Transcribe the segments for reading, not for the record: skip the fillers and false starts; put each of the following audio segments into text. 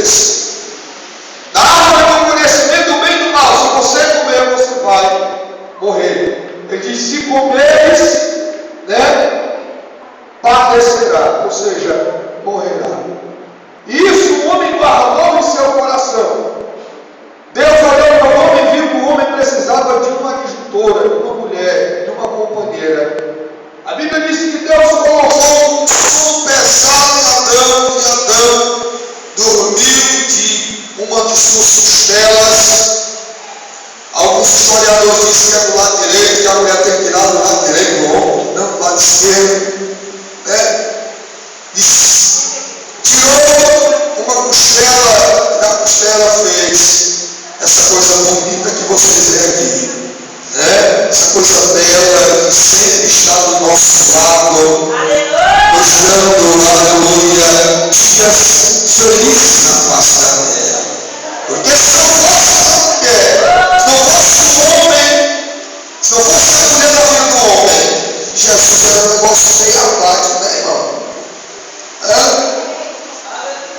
vocês. Da árvore do conhecimento do bem e do mal, se você comer, você vai morrer. Ele diz: se comeres, padecerá, ou seja, morrerá. Isso o homem guardou em seu coração. Deus olhou para o homem e viu que o homem precisava de uma adjutora, de uma mulher, de uma companheira. A Bíblia diz que Deus colocou um pesado em Adão, e Adão dormiu de uma de suas costelas. Alguns historiadores dizem que é do lado direito, que a mulher tem que tirar do lado direito do homem, não do lado esquerdo. Tirou uma costela, e na costela fez essa coisa bonita que vocês veem aqui. Essa coisa bela que sempre está do nosso lado, nos dando, aleluia, dias felizes na face da terra. Porque se não fosse essa mulher, se não fosse o homem, se não fosse a mulher da vida do homem, Jesus era um negócio meio apático, né, irmão?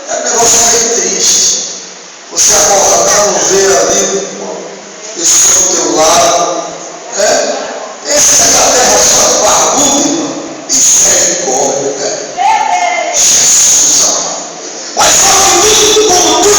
É um negócio meio triste. Você acordar, não ver ali, pessoa do teu lado. Esse é a terra só barbuda, irmão. Misericórdia, Jesus amado. Mas só que tudo, como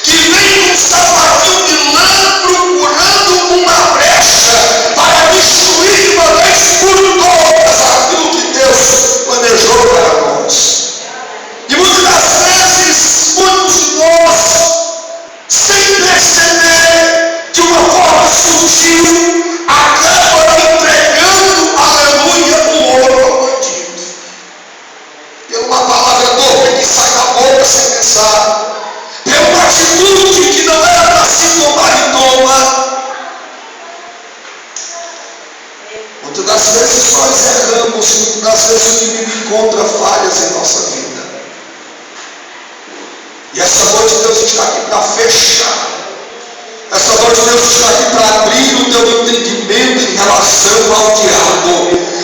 que vem com um sapatinho de lã procurando uma brecha para destruir de uma vez por todas aquilo que Deus planejou para nós. E muitas das vezes, muitos de nós, sem perceber, de uma forma sutil, acaba entregando, aleluia, o ouro ao bandido. Pela uma palavra torpe que sai da boca sem pensar, pela uma atitude que não era para se tomar e toma. Muitas das vezes nós erramos, muitas das vezes o inimigo encontra falhas em nossa vida. E essa noite Deus está aqui para fechar. Essa noite Deus está aqui para abrir o teu entendimento em relação ao diabo.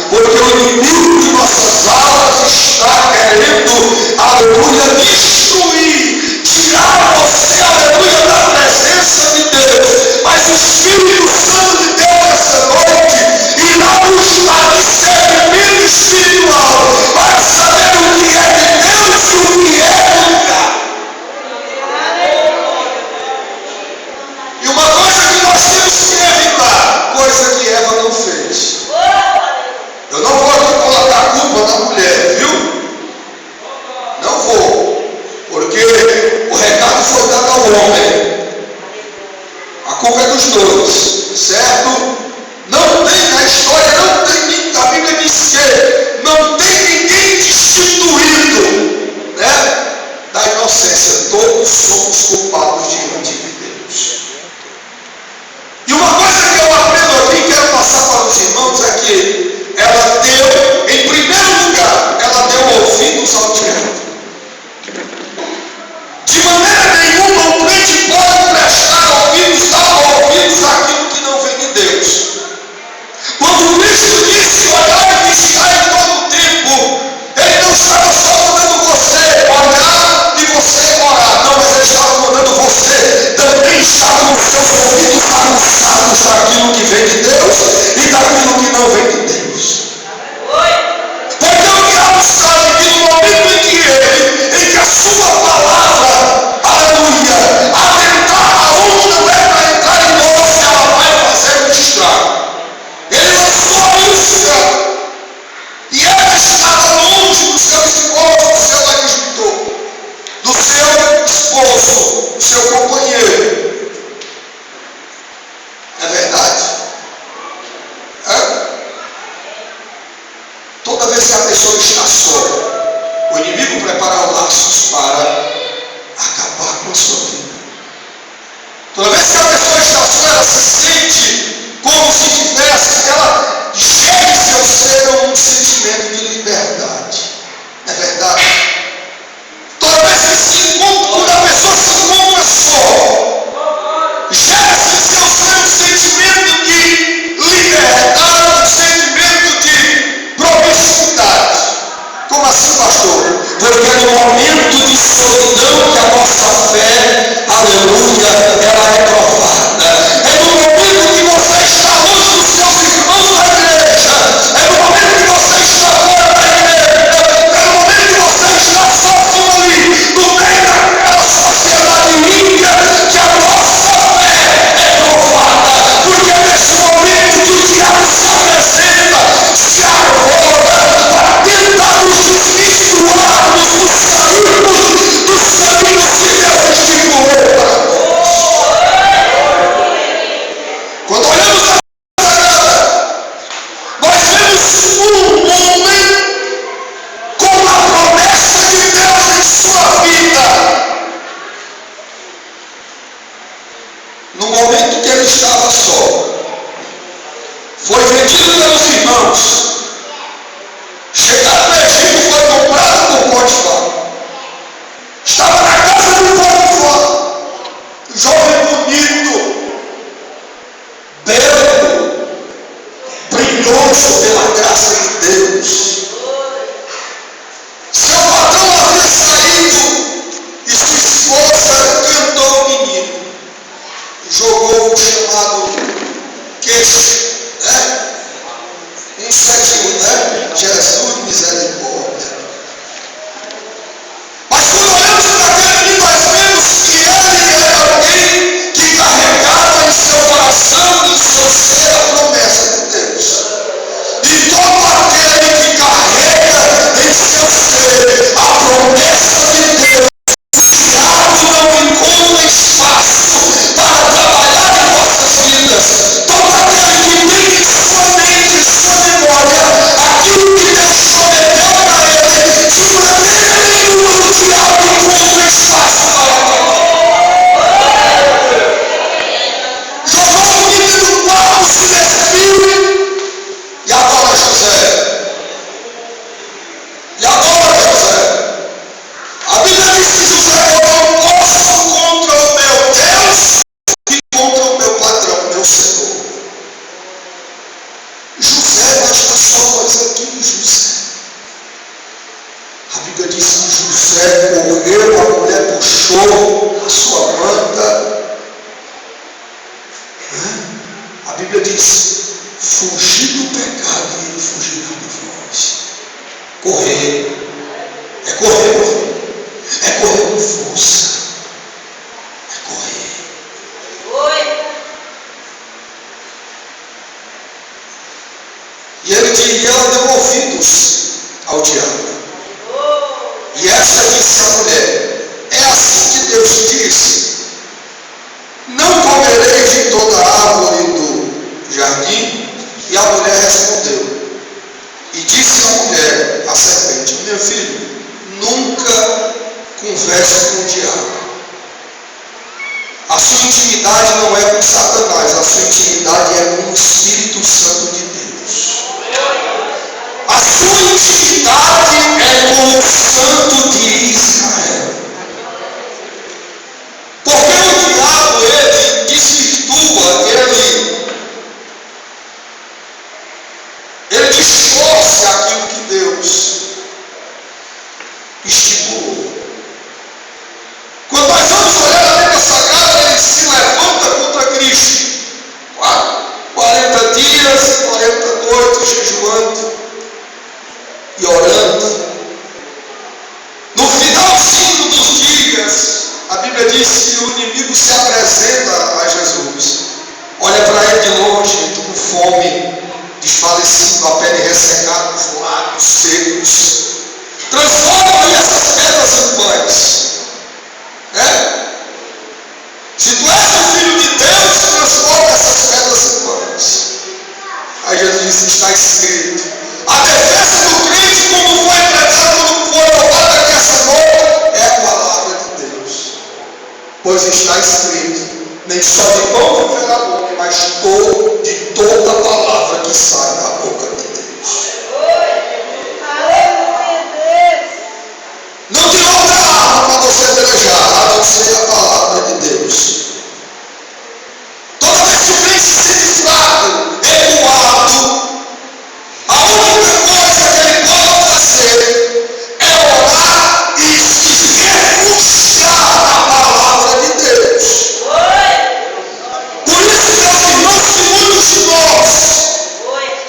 Porque o inimigo de nossas almas está querendo, aleluia, destruir, tirar você, aleluia, da presença de Deus. Mas o Espírito Santo de Deus essa noite irá buscar discernimento espiritual para saber o que é de Deus e o que é do diabo. E uma coisa que nós temos que evitar, coisa que Eva não fez. Eu não vou aqui colocar a culpa na mulher, viu? Não vou. Porque o recado foi dado ao homem. A culpa é dos dois, certo? Não tem, na história não tem, a Bíblia diz que não tem ninguém destituído, né, da inocência. Todos somos culpados diante de Deus. E uma coisa que eu aprendo aqui e quero passar para os irmãos é que ela deu, em primeiro lugar, ela deu ouvidos ao diabo. De maneira nenhuma o crente pode prestar ouvidos, dar ouvidos àquilo que não vem de Deus. Quando Cristo disse olhar e vigiar em todo o tempo, Ele não estava só mandando você olhar e você orar. Não, mas Ele estava mandando você também estar com os seus ouvidos aguçados daquilo que vem de Deus e daquilo que não vem de Deus. Porque o diabo sabe que no momento em que a sua palavra, aleluia, adentrar aonde não é para entrar em nós, ela vai fazer um estrago. Ele lançou a isca e ela estava longe do seu esposo, do seu agricultor, do seu esposo, do seu companheiro. É verdade? É? Toda vez que a pessoa está só, o inimigo prepara laços para acabar com a sua vida. Toda vez que a pessoa está só, ela se sente como se tivesse, ela gera em seu ser um sentimento de liberdade. É verdade? Toda vez que se encontra, quando a pessoa se encontra só, gera-se em seu ser um sentimento de liberdade, um sentimento de promiscuidade. Como assim, pastor? Porque é no momento de solidão que a nossa fé, aleluia, ela é provada. É no momento que você está longe dos seus irmãos da igreja. É no momento que você está fora da igreja. É no momento que você está sozinho ali, no meio daquela sociedade ímpia, que a nossa fé é provada. Porque é nesse momento que o diabo se apresenta, se arroga para tentar nos desvirtuarmos dos caminhos que Deus estipulou para nós. Quando olhamos a Sagrada, nós vemos um homem com a promessa de Deus em sua vida. No momento que ele estava só, foi vendido pelos irmãos. Chegado no Egito, foi comprado por Potifar. Estava na casa do Potifar. Jovem bonito, belo, brilhoso pela graça de Deus. Seu patrão havia saído e sua esposa cantou o menino. Jogou o chamado queixo, né? Um sétimo, né? Jesus, misericórdia. Mas quando olhamos para aquele menino sua intimidade não é com Satanás, a sua intimidade é com o Espírito Santo de Deus. A sua intimidade é com o Santo de Israel. Porque o diabo, ele desvirtua, ele distorce aquilo que Deus estipulou. Quando nós vamos olhar a Bíblia Sagrada, ele se levanta contra Cristo. 40 dias e 40 noites jejuando e orando. No finalzinho dos dias, a Bíblia diz que o inimigo se apresenta a Jesus. Olha para ele de longe, com fome, desfalecido, a pele ressecada, os lábios secos. Transforma essas pedras em pães. Se tu és o Filho de Deus, transforma essas pedras em pães. Aí Jesus disse: está escrito. A defesa do crente, como foi pregado, quando foi roubada aqui essa noite, é a palavra de Deus. Pois está escrito: nem só de pão viverá o homem, mas de toda a palavra que sai da boca de Deus. Não tem outra arma para você pelejar, a não ser a palavra de Deus. Toda vez que o crente se sente fraco, recuado, a única coisa que ele pode fazer é orar e se refugiar na palavra de Deus. Por isso, meus irmãos, que muitos de nós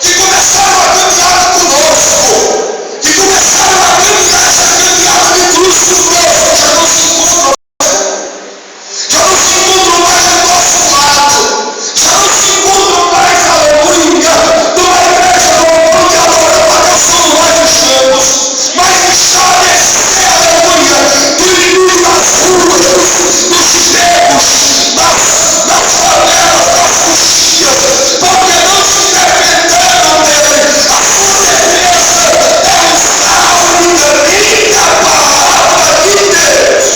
que começaram a caminhada conosco, que começaram a caminhar essa caminhada de cruz conosco, já não se encontram mais do nosso lado, já não se encontram mais, aleluia, numa igreja louvando e adorando a Deus como nós estamos, mas está a descer, aleluia, do inimigo das ruas, dos becos, das favelas, das coxinhas, porque não se defenderam dele. A sua defesa é usar a unicamente a palavra de Deus.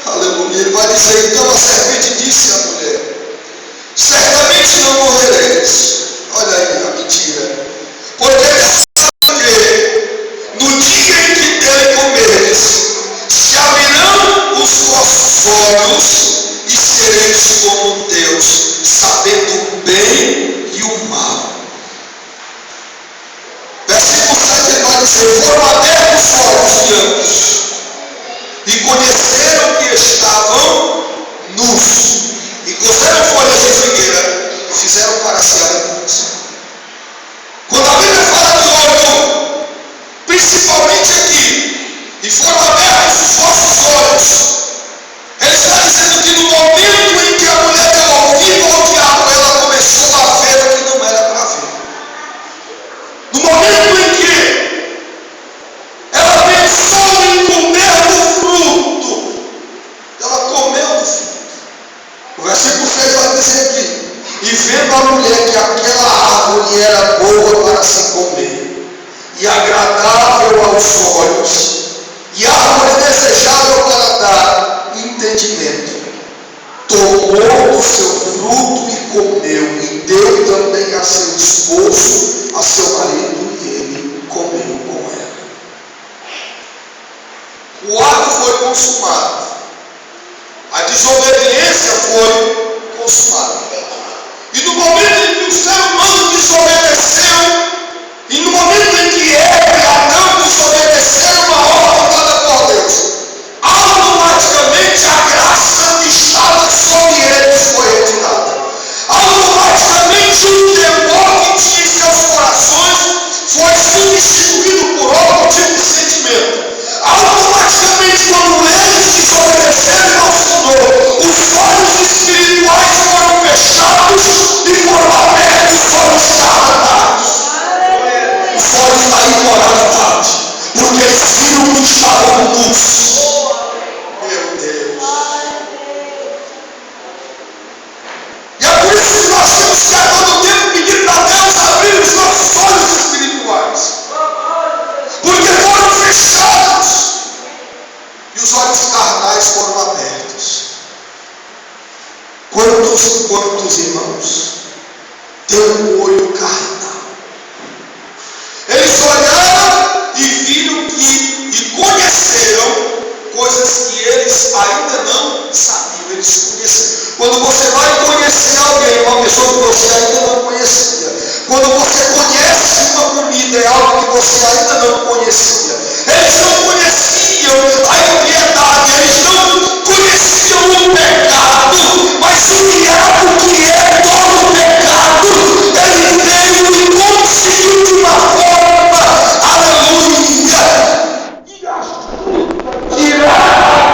Aleluia. Ele vai dizer: então a serpente disse à mulher: certamente não morrereis. Olha aí a mentira. Porque Deus sabe que no dia em que dele comeres, se abrirão os vossos olhos e sereis como Deus, sabendo o bem e o mal. Versículo 7 ele vai dizer: foram abertos os olhos de ambos e conheceram que estavam nus, e cozeram folhas de figueira e fizeram para si alimentos. Quando a Bíblia fala de olho, principalmente aqui, e foram abertos os vossos olhos, ele está dizendo que no momento em que a mulher deu ouvido ao diabo, ela começou a ver o que não era para ver. No momento em que ela pensou em comer do fruto, ela comeu do fruto. O versículo 6 vai dizer aqui: e vendo a mulher que aquela árvore era boa para se comer, e agradável aos olhos, e árvore desejável para dar entendimento, tomou do seu fruto e comeu, e deu também a seu esposo, a seu marido, e ele comeu com ela. O ato foi consumado, a desobediência foi consumada. E no momento em que o ser humano desobedeceu, e no momento em que Eva e Adão desobedeceram uma ordem dada por Deus, automaticamente a graça que estava sobre eles foi retirada. Automaticamente o temor que tinha em seus corações foi substituído por outro tipo de sentimento. Automaticamente, quando eles desobedeceram ao Senhor, os olhos espirituais foram fechados e foram abertos sobre os charlatanos. Os olhos da imoralidade, porque eles viram que estavam nus. Meu Deus. E é por isso que nós temos que a todo tempo pedir para Deus abrir os nossos olhos espirituais, porque foram fechados. quantos irmãos têm um olho carnal. Eles olharam e viram e conheceram coisas que eles ainda não sabiam. Eles conheceram. Quando você vai conhecer alguém, uma pessoa que você ainda não conhecia, quando você conhece uma comida, é algo que você ainda não conhecia. Eles não conheciam a impiedade, eles não conheciam o pecado, mas o diabo, que é todo pecado, ele veio e conseguiu de uma forma, aleluia, tirar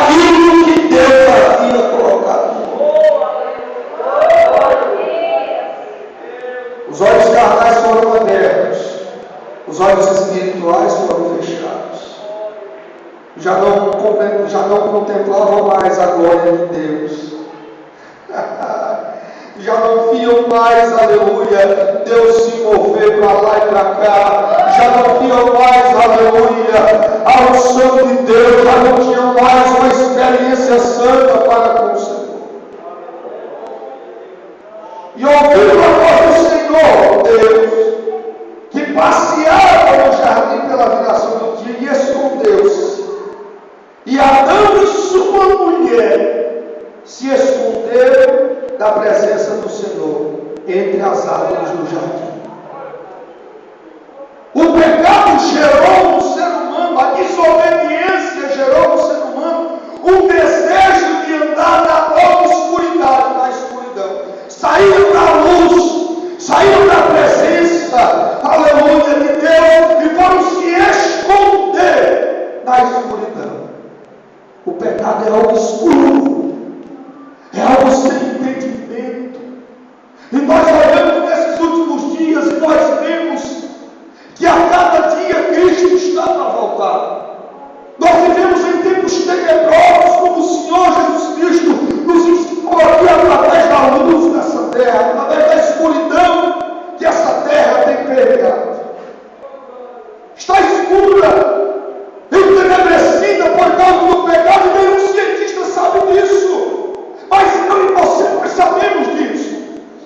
aquilo que Deus havia colocado. Os olhos carnais foram abertos, os olhos espirituais foram fechados. Já não contemplavam mais a glória de Deus. Já não viam mais, aleluia, Deus se mover para lá e para cá. Já não viam mais, aleluia, a unção de Deus. Já não tinham mais uma experiência santa para com o Senhor. E ouviram a voz do Senhor, Deus, que passeava no jardim pela viração do dia e escondeu-se. E Adão e sua mulher se esconderam da presença do Senhor entre as árvores do jardim. O pecado gerou no ser humano, a desobediência gerou no ser humano um desejo de andar na obscuridade, na escuridão. Saíram da luz, saíram da presença, aleluia, de Deus, e foram se esconder na escuridão. O pecado é algo escuro, é algo sem entendimento. E nós olhamos nesses últimos dias e nós vemos que a cada dia Cristo está para voltar. Nós vivemos em tempos tenebrosos, como o Senhor Jesus Cristo nos ensinou aqui através da luz dessa terra, através da escuridão que essa terra tem permeado. Está escura, entenebrecida por causa do pecado, e nenhum cientista sabe disso. Mas eu e você, nós sabemos disso.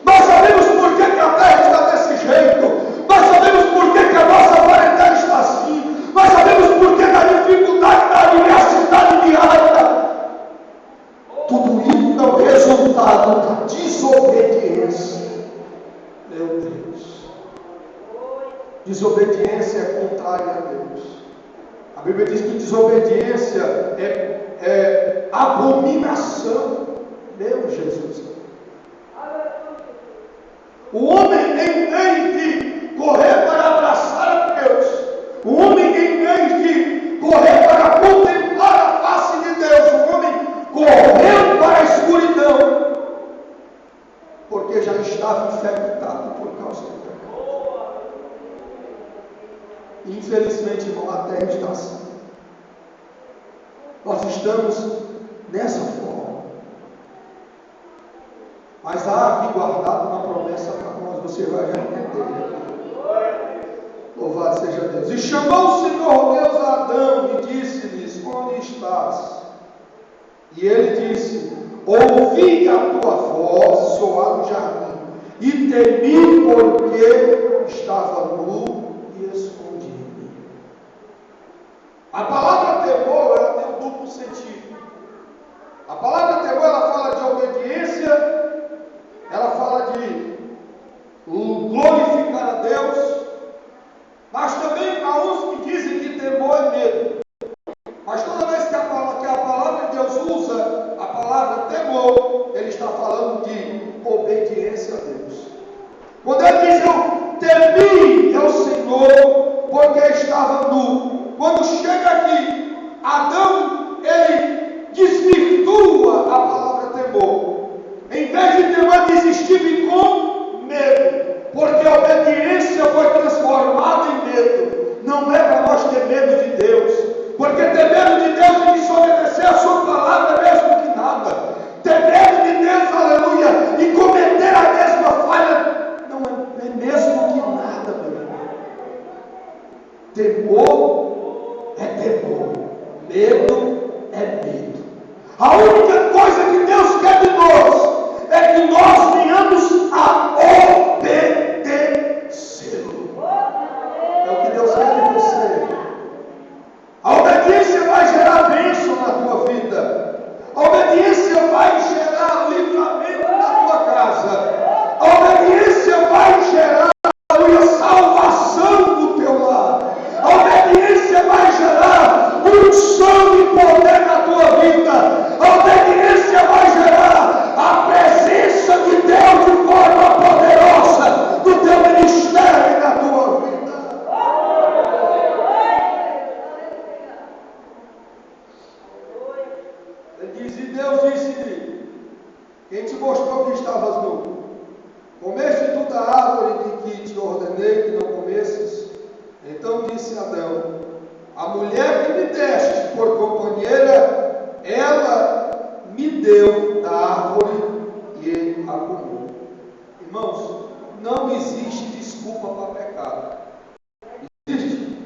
Nós sabemos por que a terra está desse jeito. Nós sabemos por que a nossa parentela está assim. Nós sabemos por que da dificuldade, da adversidade diária. Tudo isso é o resultado da desobediência. Meu Deus. Desobediência é contrária a Deus. A Bíblia diz que desobediência é abominação. Meu Jesus. O homem, em vez de correr para abraçar a Deus, o homem, em vez de correr para contemplar a face de Deus, o homem correu para a escuridão, porque já estava infectado por causa do pecado. Infelizmente, irmão, a terra está assim. Nós estamos nessa forma. Mas há aqui guardado uma promessa para nós, você vai já entender. Louvado seja Deus. E chamou o Senhor Deus a Adão e disse-lhes: onde estás? E ele disse: ouvi a tua voz soar no jardim, e temi porque estava nu e escondi-me. A palavra temor, ela tem um duplo sentido. A palavra temor, ela fala de obediência, ela fala de glorificar a Deus, mas também há uns que dizem que temor é medo. Mas toda vez que a palavra de Deus usa a palavra temor, ele está falando de obediência a Deus. Quando ele diz: eu temi ao Senhor porque estava nu, quando chega aqui, Adão, ele desvirtua a palavra temor. Em vez de temor, desistir com medo, porque a obediência foi transformada em medo. Não é para nós ter medo de Deus, porque ter medo de Deus e desobedecer a sua palavra é mesmo que nada. Ter medo de Deus, aleluia, e cometer a mesma falha, não é mesmo que nada, meu irmão. Temor é temor, medo é medo. A única coisa que Deus quer de nós é que nós deste por companheira, ela me deu da árvore e ele a comeu. Irmãos, não existe desculpa para pecado. Existe?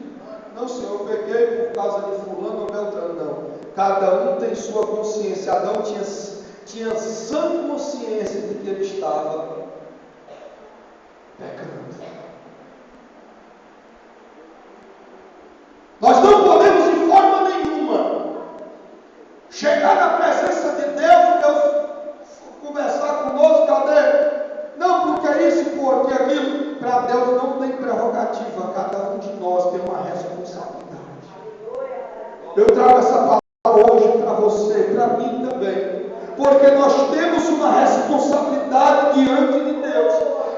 Não, Senhor, eu pequei por causa de fulano ou beltrano, não. Cada um tem sua consciência. Adão tinha sã consciência de que ele estava pecando. Nós não podemos de forma nenhuma chegar na presença de Deus conversar conosco, cadê? Não, porque é isso, porque aquilo. Para Deus não tem prerrogativa, cada um de nós tem uma responsabilidade. Eu trago essa palavra hoje para você, para mim também, porque nós temos uma responsabilidade diante de Deus,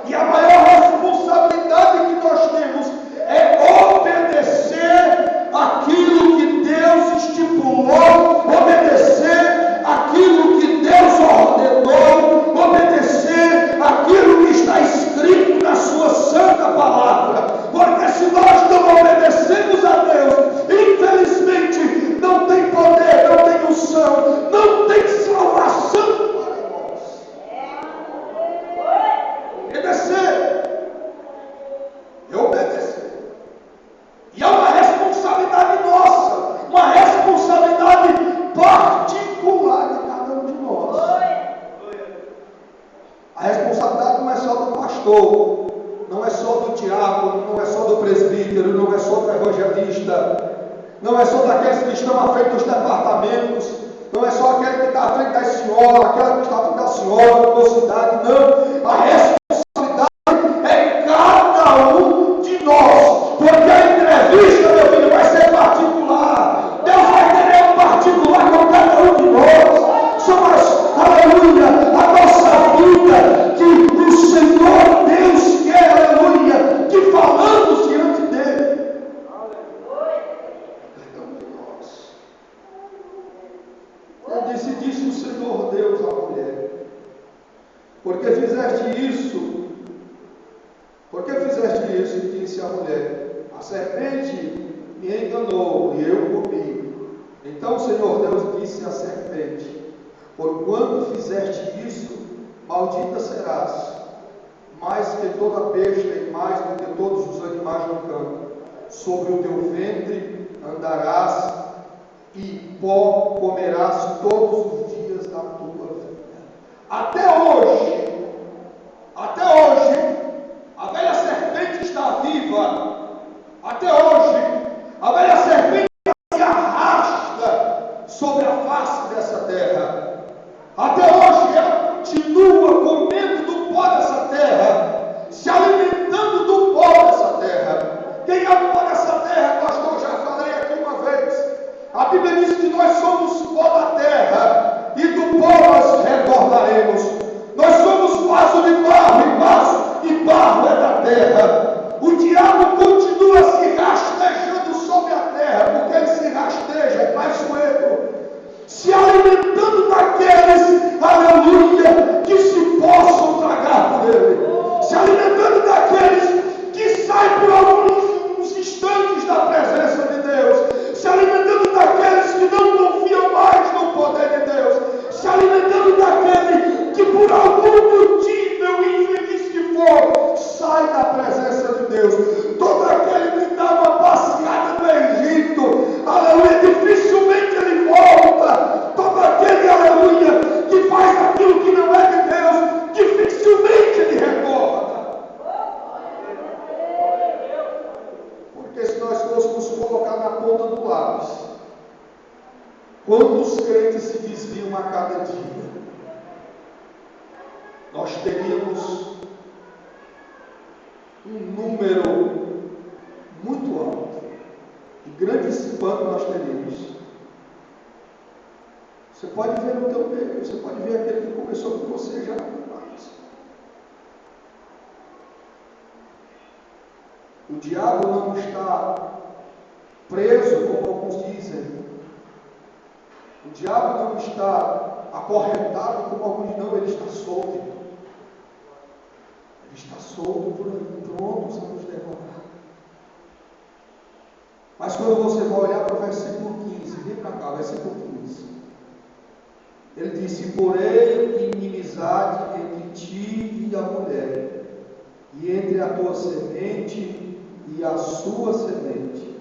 e a maior responsabilidade que nós temos é obedecer aquilo que Deus estipulou, obedecer aquilo que Deus ordenou, obedecer aquilo que está escrito na sua santa palavra. Porque se nós não obedecemos a Deus, infelizmente não tem poder, não tem unção, não tem salvação para nós. Obedecer e obedecer. E é uma responsabilidade nossa, uma responsabilidade particular de cada um de nós. A responsabilidade não é só do pastor, não é só do diácono, não é só do presbítero, não é só do evangelista, não é só daqueles que estão à frente dos departamentos, não é só aquele que está à frente da senhora, aquela que está à frente da senhora, da mocidade, não. A responsabilidade é cada um de nós, porque a entrevista, meu filho, vai ser particular. Deus vai querer um particular com cada um de nós. Somos, aleluia, a nossa vida que o Senhor Deus quer, aleluia, que falamos diante dele. Cada um de nós. Disse o Senhor Deus à mulher: porque fizeste isso? Disse a mulher: a serpente me enganou e eu comi. Então o Senhor Deus disse à serpente: porquanto fizeste isso, maldita serás, mais que toda besta e mais do que todos os animais do campo. Sobre o teu ventre andarás e pó comerás todos os dias da tua vida. Até hoje, a velha serpente está viva. Até hoje, a velha serpente se arrasta sobre a face dessa terra. Até hoje, ela continua comendo do pó dessa terra, se alimentando do pó dessa terra. Quem é o pó dessa terra, pastor? Já falei aqui uma vez. A Bíblia diz que nós somos pó da terra e do pó nós retornaremos. Nós somos vaso de barro e barro é da terra. O diabo continua se rastejando sobre a terra, porque ele se rasteja, é traiçoeiro, se alimentando daqueles, aleluia, que se possam tragar por ele, se alimentando daqueles que saem por alguns instantes da presença de Deus, se alimentando daqueles que não confiam mais no poder de Deus, se alimentando daquele que por algum motivo, infeliz que for, sai da presença de Deus. Todo aquele que dá uma passeada no Egito, aleluia, dificilmente ele volta. Todo aquele, aleluia, que faz aquilo que não é de Deus, dificilmente ele retorna. Porque se nós fôssemos colocar na ponta do lápis, quantos crentes se desviam a cada dia, nós teríamos um número muito alto e grande espanto nós teríamos. Você pode ver no teu meio, você pode ver aquele que começou com você já mais. O diabo não está preso, como alguns dizem. O diabo não está acorrentado, como alguns não, ele está solto. Ele está solto por aí, prontos a nos devorar. Mas quando pastor, você vai olhar para o versículo 15. Vem para cá, versículo 15. Ele disse: porém, inimizade entre ti e a mulher, e entre a tua semente e a sua semente,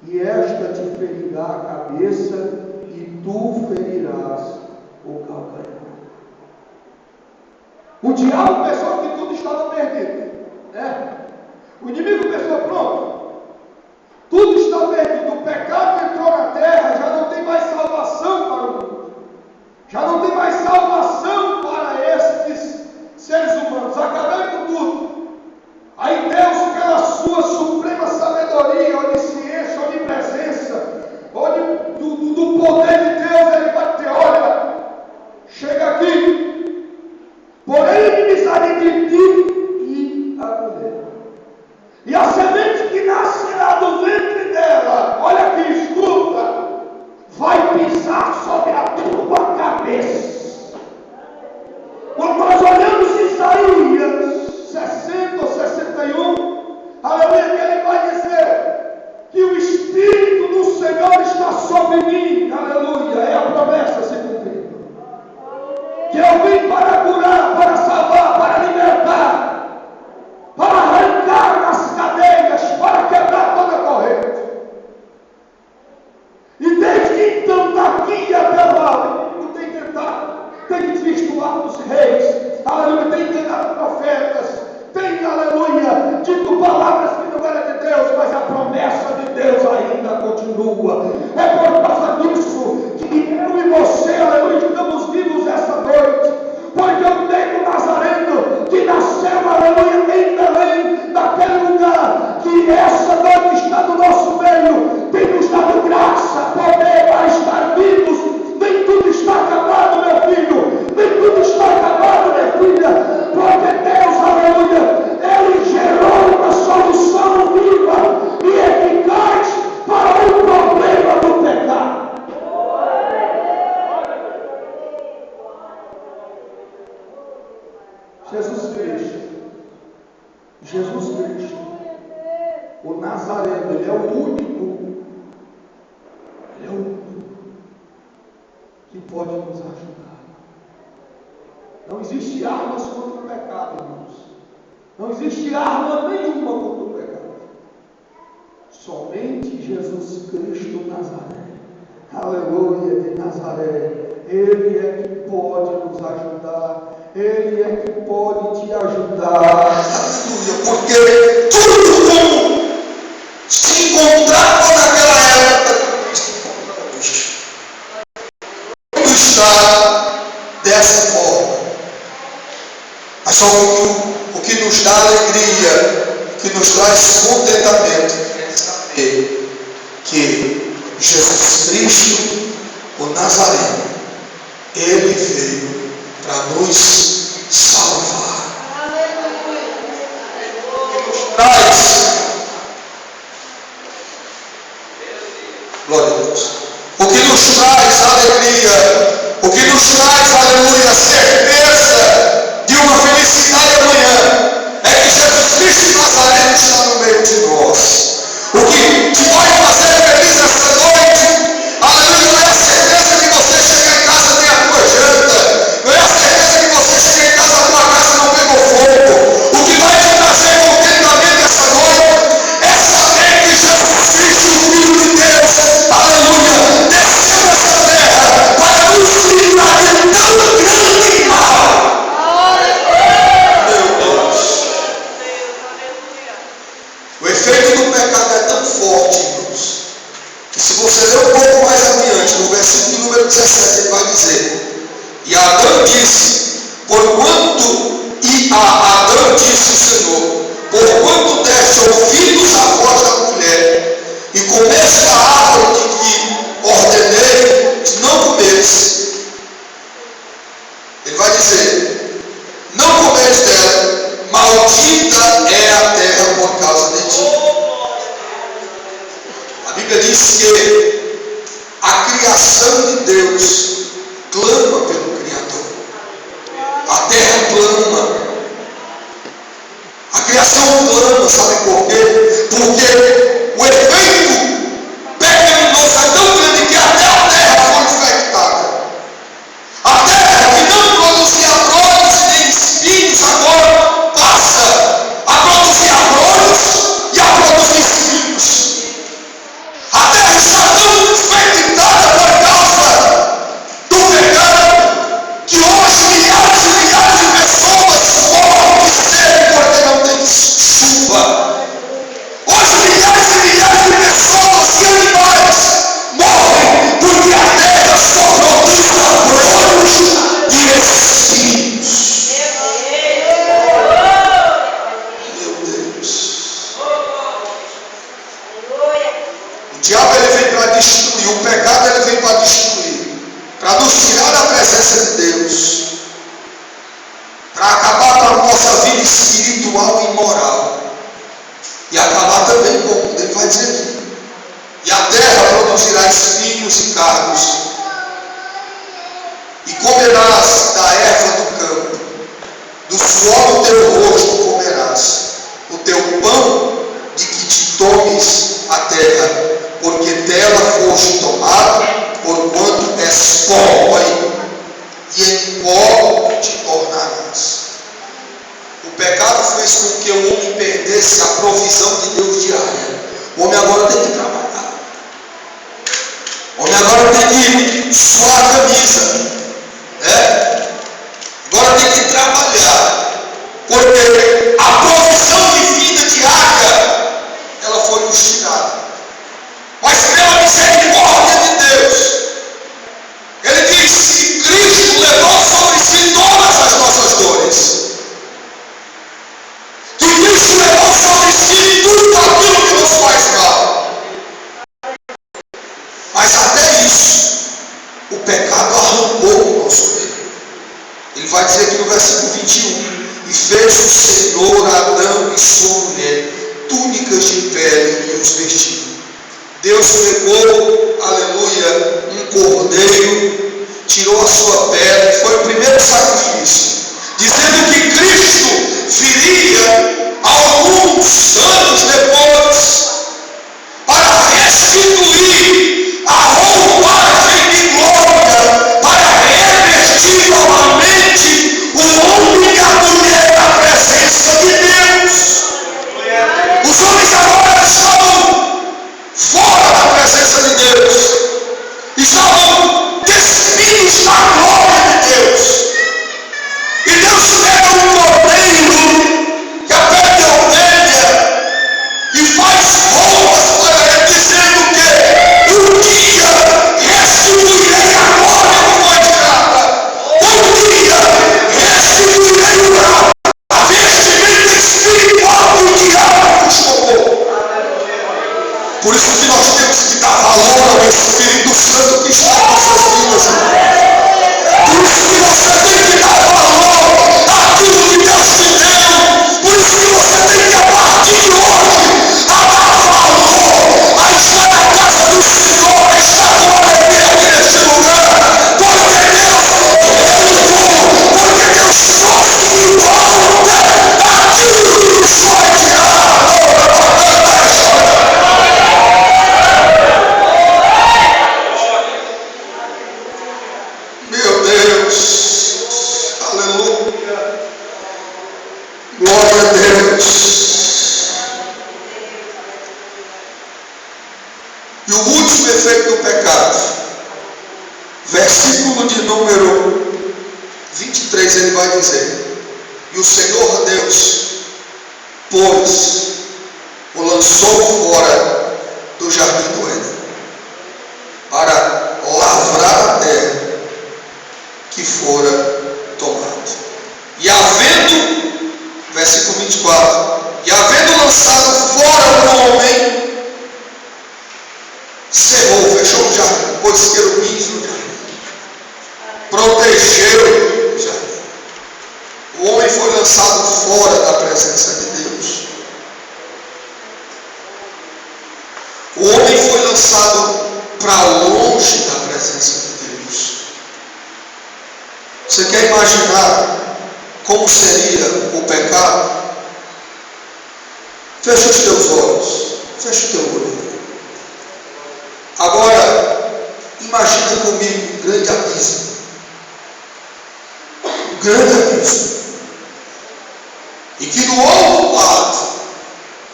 e esta te ferirá a cabeça, e tu ferirás o calcanhar. O diabo pensou que tudo estava perdido, né? O inimigo pensou: pronto, tudo está perdido, o pecado entrou na terra, já não tem mais salvação para o mundo, já não tem mais salvação para estes seres humanos, acabei com tudo. Aí Deus, pela sua suprema sabedoria, onisciência, onipresença, do poder de Deus, ele vai dizer: olha, chega aqui, porém inimizade entre ti e a mulher, e a semente que nascerá do ventre dela, olha aqui, escuta, vai pisar sobre a tua cabeça. Quando nós olhamos Isaías 60 ou 61, aleluia, que ele vai dizer que o Espírito do Senhor está sobre mim, aleluia, é a promessa se cumprindo, que eu vim para curar, para salvar, para libertar, para arrancar as cadeias, para quebrar toda a corrente. E desde então, daqui até lá, o inimigo tem tentado, tem desvirtuado os reis, aleluia, tem enganado profetas, tem, aleluia, dito palavras que não eram de Deus, mas a promessa de Deus ainda continua. É por causa disso que eu e você, aleluia, estamos vivos essa noite, porque o Negro Nazareno que nasceu, aleluia, em Belém, naquele lugar, que essa noite está no nosso meio, tem nos dado graça, poder para estar vivos. Nem tudo está acabado, meu filho, nem tudo está acabado, minha filha, porque Deus, aleluia, Ele gerou uma solução viva e eficaz para o problema do pecado. Jesus Cristo, o Nazareno, Ele é o único que pode nos ajudar. Não existe armas contra o pecado, irmãos. Não existe arma nenhuma contra o pecado. Somente Jesus Cristo Nazaré, aleluia, de Nazaré, Ele é que pode nos ajudar, Ele é que pode te ajudar, aleluia, porque tudo como se encontrava naquela época, tudo está dessa forma. Mas só o que nos dá alegria, o que nos traz contentamento, é saber que Jesus Cristo, o Nazareno, Ele veio para nos salvar. Glória a Deus. O que nos traz alegria, o que nos traz, aleluia, certeza de uma felicidade amanhã, é que Jesus Cristo Nazareno está no meio de nós. O que te pode fazer feliz essa noite, aleluia, não é a certeza que você chega em casa e tem a tua janta, não é a certeza que você chega em casa e a tua casa não pegou fogo. O que vai te trazer contentamento essa noite é saber que Jesus Cristo, o Filho de Deus, aleluia, desceu nessa terra para nos livrar de tão grande mal. Meu Deus. O efeito do pecado é tão forte, irmãos, que se você ler um pouco mais adiante, no versículo número 17, ele vai dizer: e Adão disse, Adão disse o Senhor, porquanto deste ouvidos a voz da mulher, e comeste a árvore de que ordenei que não comeres. Ele vai dizer: não comeres dela, maldita é a terra por causa de ti. A Bíblia diz que a criação de Deus clama pelo Criador. A terra clama. A criação clama, sabe por quê? Porque o efeito diabo ele vem para destruir, o pecado ele vem para destruir, para nos tirar da presença de Deus, para acabar com a nossa vida espiritual e moral, e acabar também com, ele vai dizer aqui, e a terra produzirá espinhos e cardos, e comerás da erva do campo, do suor do teu rosto comerás, o teu pão de que te tomes a terra, porque dela foste tomado, porquanto és pó, e em pó te tornarás. O pecado fez com que o homem perdesse a provisão de Deus diária. O homem agora tem que trabalhar. O homem agora tem que suar a camisa. Agora tem que trabalhar. Porque a provisão de vida diária, ela foi nos tirada. Mas pela misericórdia de Deus, ele diz que Cristo levou sobre si todas as nossas dores. Que Cristo levou sobre si tudo aquilo que nos faz mal. Mas até isso, o pecado arrancou o nosso meio. Ele vai dizer aqui no versículo 21, e fez o Senhor Adão e sua mulher túnicas de pele e os vestiu. Deus pegou, aleluia, um cordeiro, tirou a sua pele, foi o primeiro sacrifício, dizendo que Cristo viria alguns anos depois para restituir a roupagem de glória, para revestir novamente o homem e a mulher da presença de Deus. Os homens agora estavam fora da presença de Deus, estavam despidos da glória de Deus, e Deus pega um cordeiro que a pele de ovelha e faz roupas para ele, dizendo que um dia restituirei a glória que foi tirada, um dia restituirei a vestimenta espiritual que o diabo nos tomou. Por isso que nós temos que dar valor ao Espírito Santo que está em nossas vidas. Por isso que você tem que dar valor àquilo que Deus te deu. Por isso que você tem que, a partir de hoje, a dar valor a estar na casa do Senhor, a estar com alegria aqui neste lugar. Porque Deus trouxe de volta aquilo que nos foi tirado. Meu Deus, aleluia, glória a Deus. E o último efeito do pecado, versículo de número 23, ele vai dizer: e o Senhor Deus, pois, o lançou fora do jardim do Éden, para lavrar a terra que fora tomado. E havendo, versículo 24, e havendo lançado fora o homem, cerrou, fechou o jardim, pôs querubins no jardim, protegeu o jardim. O homem foi lançado fora da presença de Deus. O homem foi lançado para longe da presença de Deus. Você quer imaginar como seria o pecado? Fecha os teus olhos, fecha o teu olho. Agora, imagina comigo um grande abismo. Um grande abismo. E que do outro lado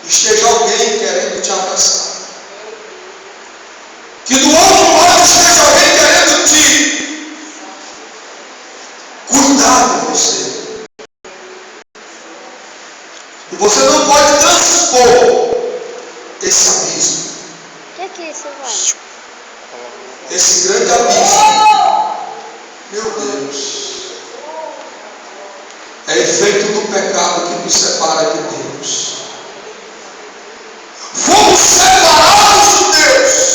esteja alguém querendo te abraçar. Que do outro lado esteja alguém querendo te cuidar de você. E você não pode transpor esse abismo. O que é isso, vai? Esse grande abismo. Meu Deus. É efeito do pecado que nos separa de Deus. Fomos separados de Deus.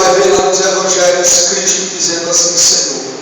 vai ver lá nos evangelhos Cristo dizendo assim: Senhor,